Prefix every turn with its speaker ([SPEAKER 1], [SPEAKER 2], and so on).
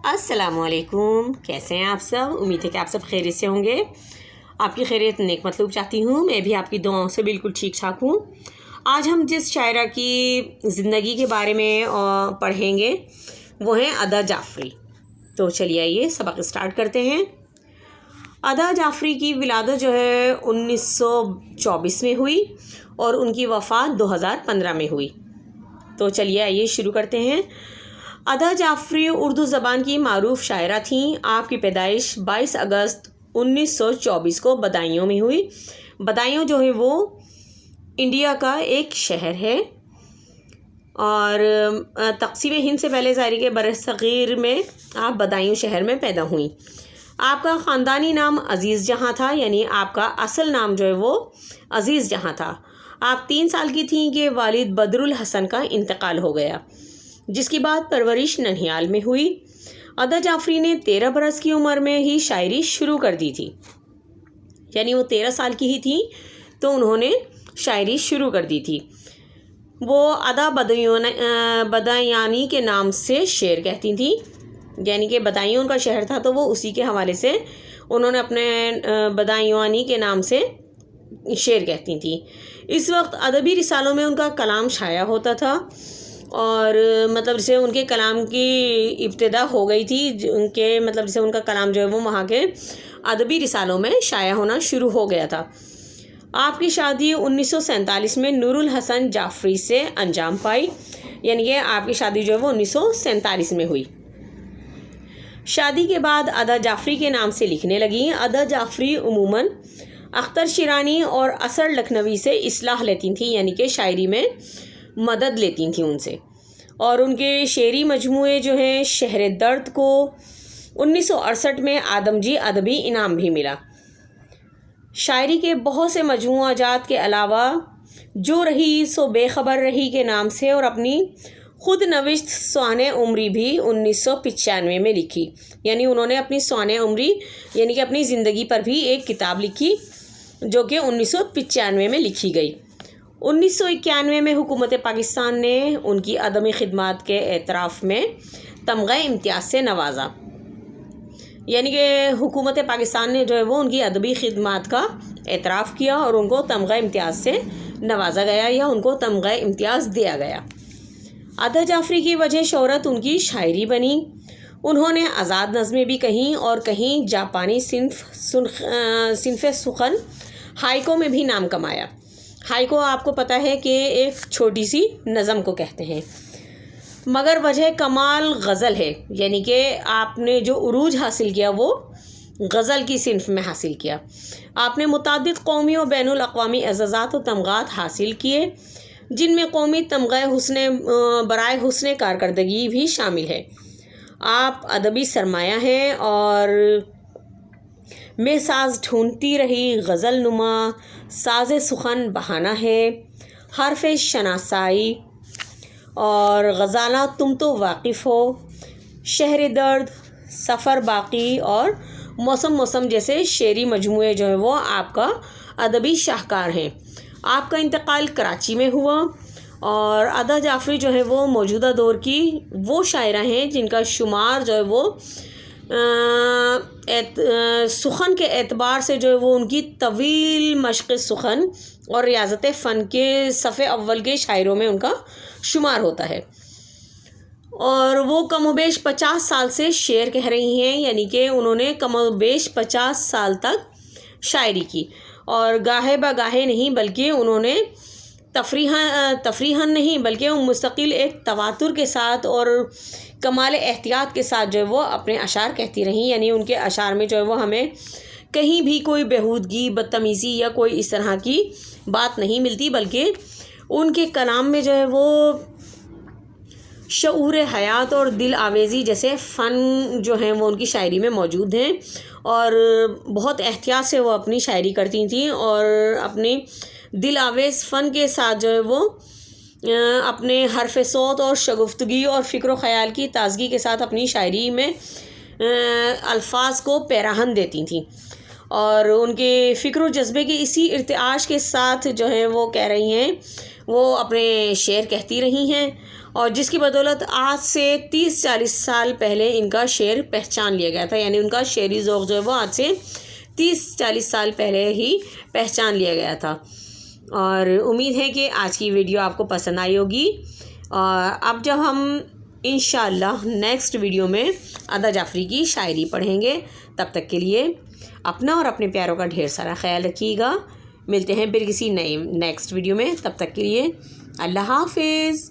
[SPEAKER 1] السلام علیکم، کیسے ہیں آپ سب؟ امید ہے کہ آپ سب خیریت سے ہوں گے۔ آپ کی خیریت نیک مطلوب چاہتی ہوں، میں بھی آپ کی دعاؤں سے بالکل ٹھیک ٹھاک ہوں۔ آج ہم جس شاعرہ کی زندگی کے بارے میں پڑھیں گے وہ ہیں ادا جعفری۔ تو چلیے آئیے سبق اسٹارٹ کرتے ہیں۔ ادا جعفری کی ولادت جو ہے 1924 میں ہوئی اور ان کی وفات 2015 میں ہوئی۔ تو چلیے آئیے شروع کرتے ہیں۔ ادا جعفری اردو زبان کی معروف شاعرہ تھیں۔ آپ کی پیدائش 22 اگست 1924 کو بدایوں میں ہوئی۔ بدایوں جو ہے وہ انڈیا کا ایک شہر ہے اور تقسیم ہند سے پہلے ظاہر کے برصغیر میں آپ بدایوں شہر میں پیدا ہوئیں۔ آپ کا خاندانی نام عزیز جہاں تھا، یعنی آپ کا اصل نام جو ہے وہ عزیز جہاں تھا۔ آپ 3 سال کی تھیں کہ والد بدر الحسن کا انتقال ہو گیا، جس کی بعد پرورش ننہیال میں ہوئی۔ ادا جعفری نے 13 برس کی عمر میں ہی شاعری شروع کر دی تھی، یعنی وہ 13 سال کی ہی تھیں تو انہوں نے شاعری شروع کر دی تھی۔ وہ ادا بدایانی کے نام سے شعر کہتی تھیں، یعنی کہ بدایوں ان کا شہر تھا تو وہ اسی کے حوالے سے انہوں نے اپنے بدایانی کے نام سے شعر کہتی تھیں۔ اس وقت ادبی رسالوں میں ان کا کلام شائع ہوتا تھا اور مطلب جیسے ان کے کلام کی ابتدا ہو گئی تھی، ان کے مطلب جیسے ان کا کلام جو ہے وہ وہاں کے ادبی رسالوں میں شائع ہونا شروع ہو گیا تھا۔ آپ کی شادی 1947 میں نور الحسن جعفری سے انجام پائی، یعنی کہ آپ کی شادی جو ہے وہ 1947 میں ہوئی۔ شادی کے بعد ادا جعفری کے نام سے لکھنے لگیں۔ ادا جعفری عموماً اختر شیرانی اور اثر لکھنوی سے اصلاح لیتی تھیں، یعنی کہ شاعری میں مدد لیتی تھیں ان سے، اور ان کے شعری مجموعے جو ہیں شہر درد کو 1968 میں آدمجی ادبی انعام بھی ملا۔ شاعری کے بہت سے مجموعہ جات کے علاوہ جو رہی سو بے خبر رہی کے نام سے اور اپنی خود نوشت سوانح عمری بھی 1995 میں لکھی، یعنی انہوں نے اپنی سوانح عمری یعنی کہ اپنی زندگی پر بھی ایک کتاب لکھی جو کہ 1995 میں لکھی گئی۔ 1991 میں حکومت پاکستان نے ان کی عدمی خدمات کے اعتراف میں تمغہ امتیاز سے نوازا، یعنی کہ حکومت پاکستان نے جو ہے وہ ان کی ادبی خدمات کا اعتراف کیا اور ان کو تمغہ امتیاز سے نوازا گیا یا ان کو تمغہ امتیاز دیا گیا۔ ادا جعفری کی وجہ شہرت ان کی شاعری بنی۔ انہوں نے آزاد نظمیں بھی کہیں اور کہیں جاپانی صنف سخن ہائیکو میں بھی نام کمایا۔ ہائیکو آپ کو پتہ ہے کہ ایک چھوٹی سی نظم کو کہتے ہیں، مگر وجہ کمال غزل ہے، یعنی کہ آپ نے جو عروج حاصل کیا وہ غزل کی صنف میں حاصل کیا۔ آپ نے متعدد قومی و بین الاقوامی اعزازات و تمغات حاصل کیے، جن میں قومی تمغہ برائے حسن کارکردگی بھی شامل ہے۔ آپ ادبی سرمایہ ہیں اور میں ساز ڈھونڈتی رہی غزل نما، ساز سخن بہانہ ہے، حرف شناسائی اور غزالہ تم تو واقف ہو، شہر درد، سفر باقی اور موسم جیسے شعری مجموعے جو ہیں وہ آپ کا ادبی شاہکار ہیں۔ آپ کا انتقال کراچی میں ہوا اور ادا جعفری جو ہے وہ موجودہ دور کی وہ شاعرہ ہیں جن کا شمار جو ہے وہ سخن کے اعتبار سے جو ہے وہ ان کی طویل مشق سخن اور ریاضت فن کے صف اول کے شاعروں میں ان کا شمار ہوتا ہے، اور وہ کم و بیش 50 سال سے شعر کہہ رہی ہیں، یعنی کہ انہوں نے کم و بیش 50 سال تک شاعری کی اور گاہے بگاہے نہیں بلکہ انہوں نے تفریحاً نہیں بلکہ مستقل ایک تواتر کے ساتھ اور کمال احتیاط کے ساتھ جو ہے وہ اپنے اشعار کہتی رہیں، یعنی ان کے اشعار میں جو ہے وہ ہمیں کہیں بھی کوئی بےہودگی، بدتمیزی یا کوئی اس طرح کی بات نہیں ملتی، بلکہ ان کے کلام میں جو ہے وہ شعور حیات اور دل آویزی جیسے فن جو ہیں وہ ان کی شاعری میں موجود ہیں، اور بہت احتیاط سے وہ اپنی شاعری کرتی تھیں اور اپنی دل آویز فن کے ساتھ جو ہے وہ اپنے حرف صوت اور شگفتگی اور فکر و خیال کی تازگی کے ساتھ اپنی شاعری میں الفاظ کو پیراہن دیتی تھیں، اور ان کے فکر و جذبے کے اسی ارتعاش کے ساتھ جو ہے وہ کہہ رہی ہیں وہ اپنے شعر کہتی رہی ہیں، اور جس کی بدولت آج سے 30-40 سال پہلے ان کا شعر پہچان لیا گیا تھا، یعنی ان کا شعری ذوق جو ہے وہ آج سے 30-40 سال پہلے ہی پہچان لیا گیا تھا۔ اور امید ہے کہ آج کی ویڈیو آپ کو پسند آئی ہوگی، اور اب جب ہم انشاءاللہ نیکسٹ ویڈیو میں ادا جعفری کی شاعری پڑھیں گے، تب تک کے لیے اپنا اور اپنے پیاروں کا ڈھیر سارا خیال رکھیے گا۔ ملتے ہیں پھر کسی نیکسٹ ویڈیو میں، تب تک کے لیے اللہ حافظ۔